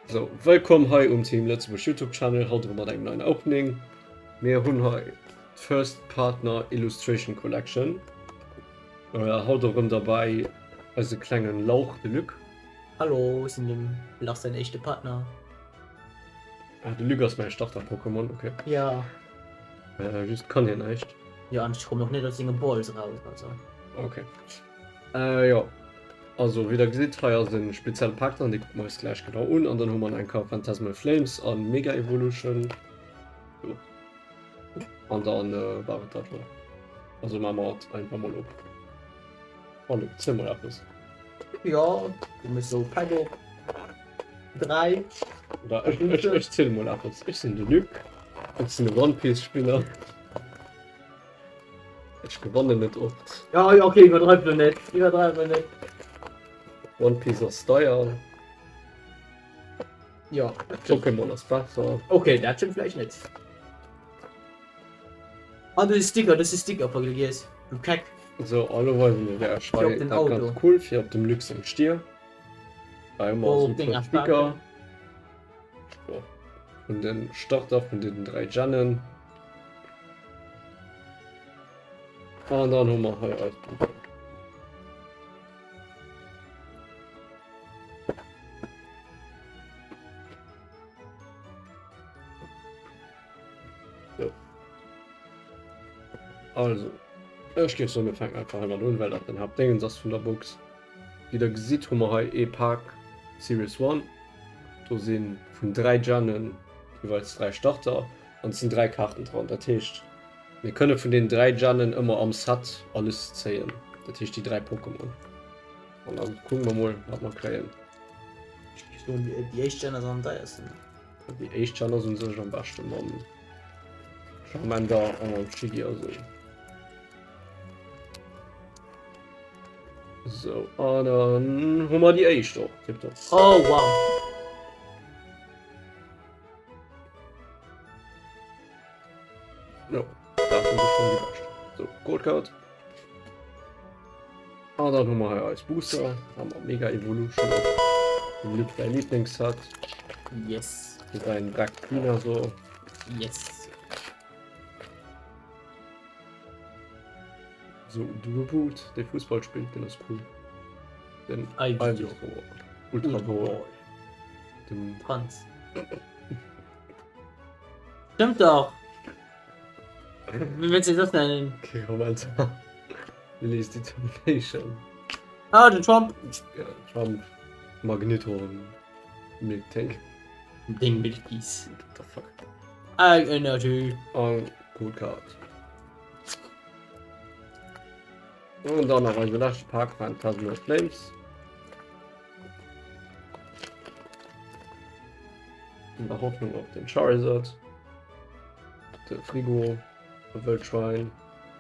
So, willkommen hier im Team Letzteburg YouTube-Channel. Heute haben wir einen neuen Opening. Wir haben hier First Partner Illustration Collection. Heute haben wir dabei also kleinen Lauch de Luc. Hallo, sind dem Lach sein echter Partner. Ah, der Luc ist mein Starter-Pokémon, okay. Ja. Just kann ja nicht. Ja, und ich komme noch nicht aus den Balls raus. Also. Okay. Ja. Also, wie ihr seht, hier sind spezielle Partner, die gucken wir uns gleich genau an. Und dann haben wir einen Phantasmal Flames und Mega Evolution. So. Und dann war das schon. Also, machen wir einfach mal auf. Oh, ne, 10 mal etwas. Ja, du musst so Pago 3. Oder ich zähle mal etwas. Ich bin der Luc. Ich bin ein One Piece-Spieler. Ich gewonnen nicht oft. Ja, okay, übertreib du nicht. Übertreib du nicht. One Piece aus Steuer. Ja. Pokémon aus Wasser. Okay, das stimmt vielleicht nicht. Ah, das ist Sticker, Pageliers. Du Kack. So, alle wollen der Schwein den ganz Auto. cool. Für auf dem Lux im Stier. Einmal Oh, super Dinger, Sticker. So. Und den Starter von den 3 Jannen. Und dann haben wir hier als so. Also, ich gehe so, wir fangen einfach einmal an, weil das dann habt Dingen das von der Box. Wie ihr seht, haben wir hier E-Pack Series 1. Da sind von 3 Jannen jeweils 3 Starter und es sind 3 Karten dran. Das heißt, wir können von den 3 Jannen immer am Set alles zählen. Das heißt die 3 Pokémon. Und dann gucken wir mal, was wir kriegen. Die Echtsteiner sind da ersten. Die Echtjaner sind sich am besten. Man Charmander und Shigi also. So, und dann haben wir die Echt doch. Oh, wow. Ja, da sind wir schon die Besten. So, Goldcard. Und dann haben wir hier als Booster. Haben wir Mega Evolution. Den Luke, dein Lieblingsset. Yes. Mit einem Black Cleaner so. Yes. So, Duo Boot, der Fußball spielt, den ist cool. Den Ivy. Ultra Bowl. Den Franz. Stimmt doch. Wie willst du das nennen? okay, Moment. Release Determination. Ah, der Trump. Ja, Trump. Magneto und Milk Tank. Ding Milkies. What the fuck. Energy. Und Good Card. Und dann noch ein Jurassic Park Phantasmal Flames. In der Hoffnung auf den Charizard. Der Frigo. Der Weltschwein.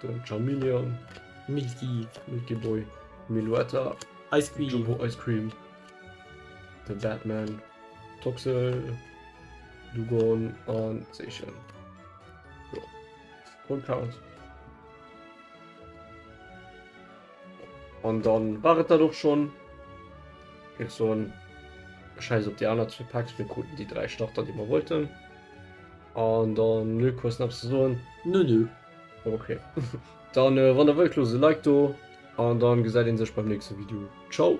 Der Charmeleon. Milky. Milky Boy. Miluetta. Ice Cream. Jumbo Ice Cream. Der Batman. Toxel. Dugon und Seychellen. So. Grundcard. Und dann war es da doch schon. Jetzt so ein Scheiß auf die anderen 2 Packs. Wir konnten die 3 Starter, die wir wollten. Und dann nö, kosten ab Saison. Nö. Okay. Dann wenn der Weltlose Like da. Und dann gesagt in sich beim nächsten Video. Ciao.